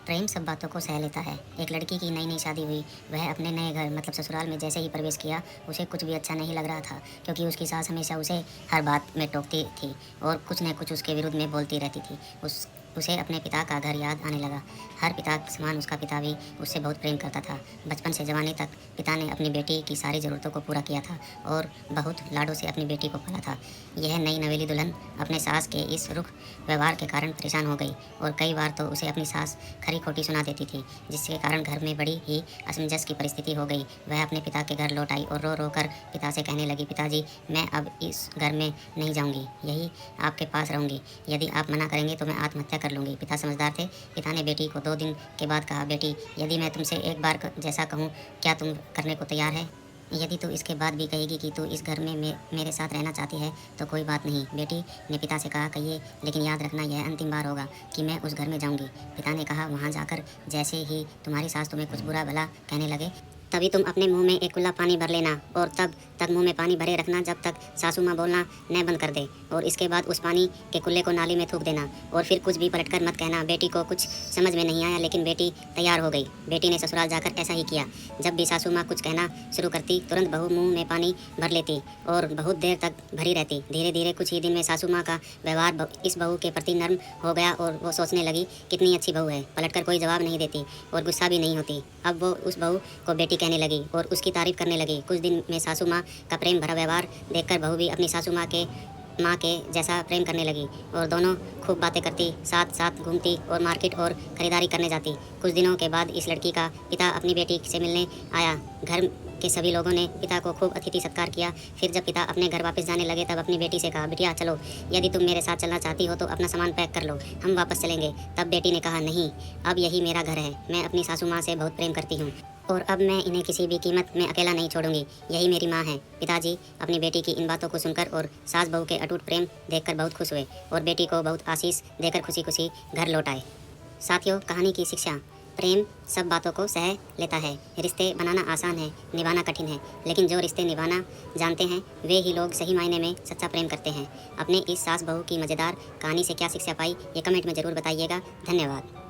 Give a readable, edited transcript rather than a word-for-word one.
प्रेम सब बातों को सह लेता है। एक लड़की की नई-नई शादी हुई, वह अपने नए घर मतलब ससुराल में जैसे ही प्रवेश किया, उसे कुछ भी अच्छा नहीं लग रहा था क्योंकि उसकी सास हमेशा उसे हर बात में टोकती थी और कुछ न कुछ उसके विरुद्ध में बोलती रहती थी। उसे अपने पिता का घर याद आने लगा। हर पिता के समान उसका पिता भी उससे बहुत प्रेम करता था। बचपन से जवानी तक पिता ने अपनी बेटी की सारी ज़रूरतों को पूरा किया था और बहुत लाडों से अपनी बेटी को पाला था। यह नई नवेली दुल्हन अपने सास के इस रुख व्यवहार के कारण परेशान हो गई और कई बार तो उसे अपनी सास खरी-खोटी सुना देती थी, जिसके कारण घर में बड़ी ही असमंजस की परिस्थिति हो गई। वह अपने पिता के घर लौट आई और रो-रो कर पिता से कहने लगी, "पिताजी, मैं अब इस घर में नहीं जाऊँगी, यही आपके पास रहूँगी। यदि आप मना करेंगे तो मैं आत्महत्या कर लूँगी।" पिता समझदार थे। पिता ने बेटी को 2 दिन के बाद कहा, "बेटी, यदि मैं तुमसे एक बार जैसा कहूँ, क्या तुम करने को तैयार है? यदि तू इसके बाद भी कहेगी कि तू इस घर में मेरे साथ रहना चाहती है तो कोई बात नहीं।" बेटी ने पिता से कहा, "कहिए, लेकिन याद रखना यह अंतिम बार होगा कि मैं उस घर में जाऊंगी।" पिता ने कहा, "वहां जाकर जैसे ही तुम्हारी सास तुम्हें कुछ बुरा भला कहने लगे, तभी तुम अपने मुंह में एक कुल्ला पानी भर लेना और तब तक मुंह में पानी भरे रखना जब तक सासू माँ बोलना न बंद कर दे, और इसके बाद उस पानी के कुल्ले को नाली में थूक देना और फिर कुछ भी पलटकर मत कहना।" बेटी को कुछ समझ में नहीं आया, लेकिन बेटी तैयार हो गई। बेटी ने ससुराल जाकर ऐसा ही किया। जब भी सासू माँ कुछ कहना शुरू करती, तुरंत बहू मुंह में पानी भर लेती और बहुत देर तक भरी रहती। धीरे धीरे कुछ ही दिन में सासू माँ का व्यवहार इस बहू के प्रति नर्म हो गया और वो सोचने लगी, कितनी अच्छी बहू है, पलटकर कोई जवाब नहीं देती और गुस्सा भी नहीं होती। अब वो उस बहू को बेटी कहने लगी और उसकी तारीफ करने लगी। कुछ दिन में सासू माँ का प्रेम भरा व्यवहार देखकर बहू भी अपनी सासू माँ के जैसा प्रेम करने लगी और दोनों खूब बातें करती, साथ साथ घूमती और मार्केट और खरीदारी करने जाती। कुछ दिनों के बाद इस लड़की का पिता अपनी बेटी से मिलने आया। घर के सभी लोगों ने पिता को खूब अतिथि सत्कार किया। फिर जब पिता अपने घर वापस जाने लगे, तब अपनी बेटी से कहा, "बिटिया, चलो, यदि तुम मेरे साथ चलना चाहती हो तो अपना सामान पैक कर लो, हम वापस चलेंगे।" तब बेटी ने कहा, "नहीं, अब यही मेरा घर है। मैं अपनी सासू माँ से बहुत प्रेम करती हूँ और अब मैं इन्हें किसी भी कीमत में अकेला नहीं छोड़ूंगी। यही मेरी माँ है।" पिताजी अपनी बेटी की इन बातों को सुनकर और सास बहू के अटूट प्रेम देखकर बहुत खुश हुए और बेटी को बहुत आशीष देकर खुशी खुशी घर लौट आए। साथियों, कहानी की शिक्षा: प्रेम सब बातों को सह लेता है। रिश्ते बनाना आसान है, निभाना कठिन है, लेकिन जो रिश्ते निभाना जानते हैं वे ही लोग सही मायने में सच्चा प्रेम करते हैं। अपने इस सास बहू की मज़ेदार कहानी से क्या शिक्षा पाई, ये कमेंट में ज़रूर बताइएगा। धन्यवाद।